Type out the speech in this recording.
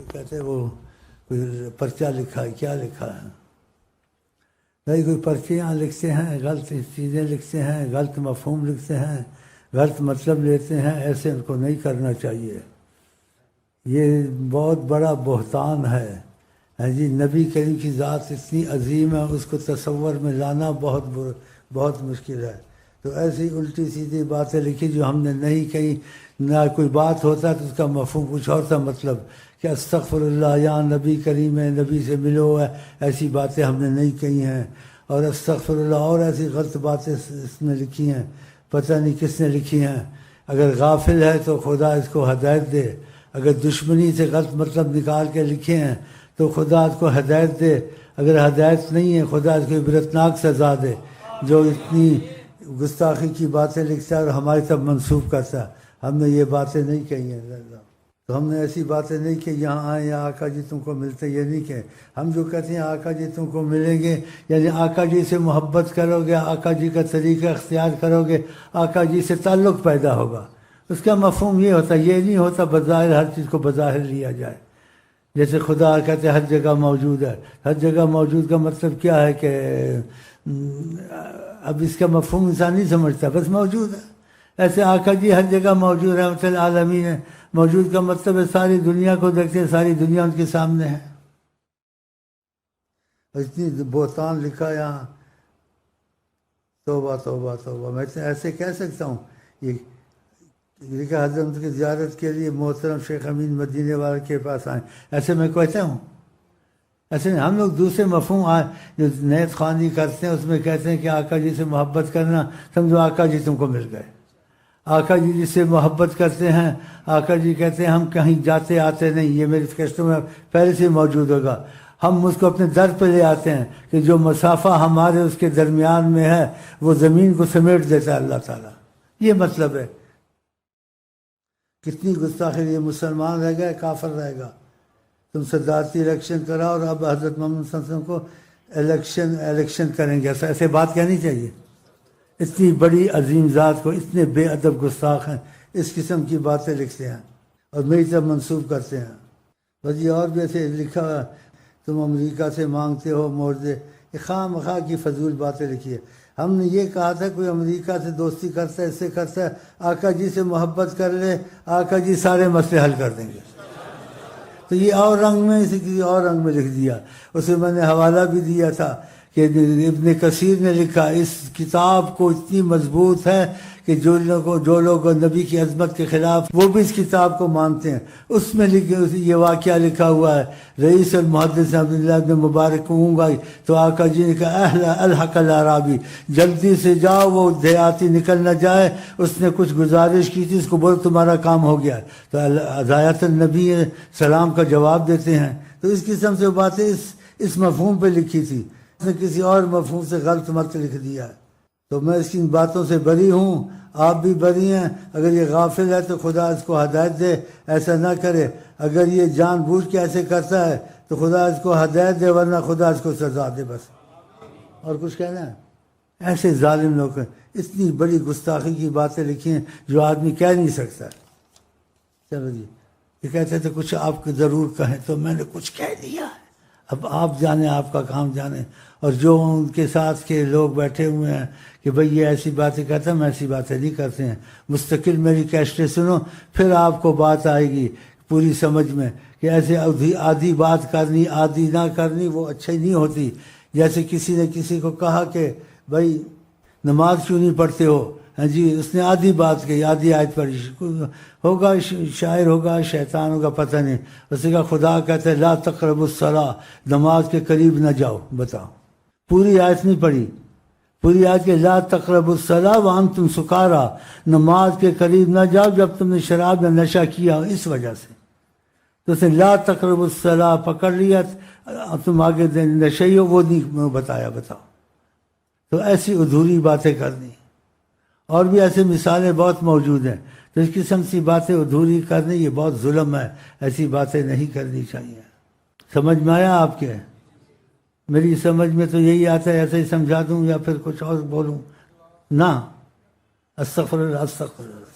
کہتے وہ کوئی پرچہ لکھا ہے، کیا لکھا ہے بھائی؟ کوئی پرچیاں لکھتے ہیں، غلط چیزیں لکھتے ہیں، غلط مفہوم لکھتے ہیں، غلط مطلب لیتے ہیں، ایسے ان کو نہیں کرنا چاہیے۔ یہ بہت بڑا بہتان ہے۔ ہاں جی، نبی کریم کی ذات اتنی عظیم ہے، اس کو تصور میں لانا بہت مشکل ہے۔ تو ایسی الٹی سیدھی باتیں لکھی جو ہم نے نہیں کہی، نہ کوئی بات ہوتا تو اس کا مفہوم کچھ اور تھا، مطلب کہ استغفر اللہ، یا نبی کریم ہے، نبی سے ملو ہے، ایسی باتیں ہم نے نہیں کہی ہیں۔ اور استغفر اللہ اور ایسی غلط باتیں اس نے لکھی ہیں، پتہ نہیں کس نے لکھی ہیں۔ اگر غافل ہے تو خدا اس کو ہدایت دے، اگر دشمنی سے غلط مطلب نکال کے لکھے ہیں تو خدا اس کو ہدایت دے، اگر ہدایت نہیں ہے خدا اس کو عبرتناک سزا دے، جو اتنی گستاخی کی باتیں لکھتا ہے اور ہماری طرف منسوب کرتا ہے۔ ہم نے یہ باتیں نہیں کہی ہیں، تو ہم نے ایسی باتیں نہیں کہ یہاں آئیں یا آقا جی تم کو ملتے، یہ نہیں کہیں۔ ہم جو کہتے ہیں آقا جی تم کو ملیں گے، یعنی آقا جی سے محبت کرو گے، آقا جی کا طریقہ اختیار کرو گے، آقا جی سے تعلق پیدا ہوگا۔ اس کا مفہوم یہ ہوتا ہے، یہ نہیں ہوتا بظاہر ہر چیز کو بظاہر لیا جائے۔ جیسے خدا کہتے ہیں ہر جگہ موجود ہے، ہر جگہ موجود کا مطلب کیا ہے کہ اب اس کا مفہوم انسان نہیں سمجھتا، بس موجود ہے۔ ایسے آقا جی ہر جگہ موجود ہے، مثلا عالمین ہے، موجود کا مطلب ہے ساری دنیا کو دیکھتے ہیں، ساری دنیا ان کے سامنے ہے۔ اتنی بہتان لکھا یہاں، توبہ توبہ توبہ۔ میں ایسے کہہ سکتا ہوں، یہ لکھا حضرت کی زیارت کے لیے محترم شیخ امین مدینے والے کے پاس آئیں، ایسے میں کہتا ہوں؟ ایسے نہیں۔ ہم لوگ دوسرے مفہوم جو نیت خوانی کرتے ہیں اس میں کہتے ہیں کہ آقا جی سے محبت کرنا، سمجھو آقا جی تم کو مل گئے۔ آقا جی جس سے محبت کرتے ہیں، آقا جی کہتے ہیں ہم کہیں جاتے آتے نہیں، یہ میری کشتوں میں پہلے سے موجود ہوگا، ہم اس کو اپنے در پہ لے آتے ہیں کہ جو مسافہ ہمارے اس کے درمیان میں ہے وہ زمین کو سمیٹ دیتا ہے اللہ تعالیٰ۔ یہ مطلب ہے۔ کتنی گستاخی، یہ مسلمان رہ گئے، کافر رہے گا۔ تم صدارتی الیکشن کرا اور اب حضرت محمد صلی اللہ علیہ وسلم کو الیکشن کریں گے، ایسے بات کہنی چاہیے؟ اتنی بڑی عظیم ذات کو اتنے بے ادب گستاخ ہیں، اس قسم کی باتیں لکھتے ہیں اور میری طرف منسوب کرتے ہیں۔ بس یہ اور بھی ایسے لکھا ہے، تم امریکہ سے مانگتے ہو معاوضے، یہ خواہ مخواہ کی فضول باتیں لکھی ہے۔ ہم نے یہ کہا تھا کوئی امریکہ سے دوستی کرتا ہے، اس سے کرتا ہے، آقا جی سے محبت کر لے، آقا جی سارے مسئلے حل کر دیں گے۔ تو یہ اور رنگ میں، اسے کسی اور رنگ میں لکھ دیا۔ اسے میں نے حوالہ بھی دیا تھا کہ ابن کثیر نے لکھا، اس کتاب کو اتنی مضبوط ہے کہ جو لوگ نبی کی عظمت کے خلاف، وہ بھی اس کتاب کو مانتے ہیں۔ اس میں یہ واقعہ لکھا ہوا ہے، رئیس المحدث عبداللہ بن مبارک ہوں گا تو آقا جی نے کہا اہل الحق الاعرابی، جلدی سے جاؤ، وہ دیہاتی نکل نہ جائے، اس نے کچھ گزارش کی تھی، اس کو بولو تمہارا کام ہو گیا۔ تو ہدایت النبی سلام کا جواب دیتے ہیں۔ تو اس قسم سے باتیں اس مفہوم پہ لکھی تھی، اس نے کسی اور مفہوم سے غلط مت لکھ دیا ہے۔ تو میں اس کی باتوں سے بری ہوں، آپ بھی بری ہیں۔ اگر یہ غافل ہے تو خدا اس کو ہدایت دے، ایسا نہ کرے۔ اگر یہ جان بوجھ کے ایسے کرتا ہے تو خدا اس کو ہدایت دے، ورنہ خدا اس کو سزا دے۔ بس اور کچھ کہنا ہے؟ ایسے ظالم لوگ ہیں، اتنی بڑی گستاخی کی باتیں لکھی ہیں جو آدمی کہہ نہیں سکتا۔ چلو جی، یہ کہتے تھے کچھ آپ کو ضرور کہیں، تو میں نے کچھ کہہ دیا ہے، اب آپ جانیں، آپ کا کام جانیں۔ اور جو ان کے ساتھ کے لوگ بیٹھے ہوئے ہیں کہ بھئی یہ ایسی باتیں کہتا ہے، ہم ایسی باتیں نہیں کرتے ہیں، مستقل میری کیسٹیں سنو، پھر آپ کو بات آئے گی پوری سمجھ میں کہ ایسے آدھی بات کرنی، آدھی نہ کرنی، وہ اچھی نہیں ہوتی۔ جیسے کسی نے کسی کو کہا کہ بھئی نماز کیوں نہیں پڑھتے ہو، ہاں جی، اس نے آدھی بات کہی، آدھی آیت پڑھی، ہوگا شاعر ہوگا، شیطان ہوگا، پتہ نہیں۔ اس نے کہا خدا کہتے ہیں لا تقربوا الصلاۃ، نماز کے قریب نہ جاؤ۔ بتاؤ، پوری آیت نہیں پڑھی، پوری آیت کہ لا تقربوا الصلاۃ وانتم سکارا، نماز کے قریب نہ جاؤ جب تم نے شراب میں نشہ کیا، اس وجہ سے۔ تو اس نے لا تقربوا الصلاۃ پکڑ لیا، تم آگے نشے ہو، وہ نہیں بتایا۔ بتاؤ، تو ایسی ادھوری باتیں کرنی، اور بھی ایسے مثالیں بہت موجود ہیں۔ تو اس قسم کی باتیں ادھوری کرنی یہ بہت ظلم ہے، ایسی باتیں نہیں کرنی چاہیے۔ سمجھ میں آیا آپ کے؟ میری سمجھ میں تو یہی آتا ہے، ایسے ہی سمجھا دوں یا پھر کچھ اور بولوں؟ نہ، استغفر اللہ، استغفر اللہ۔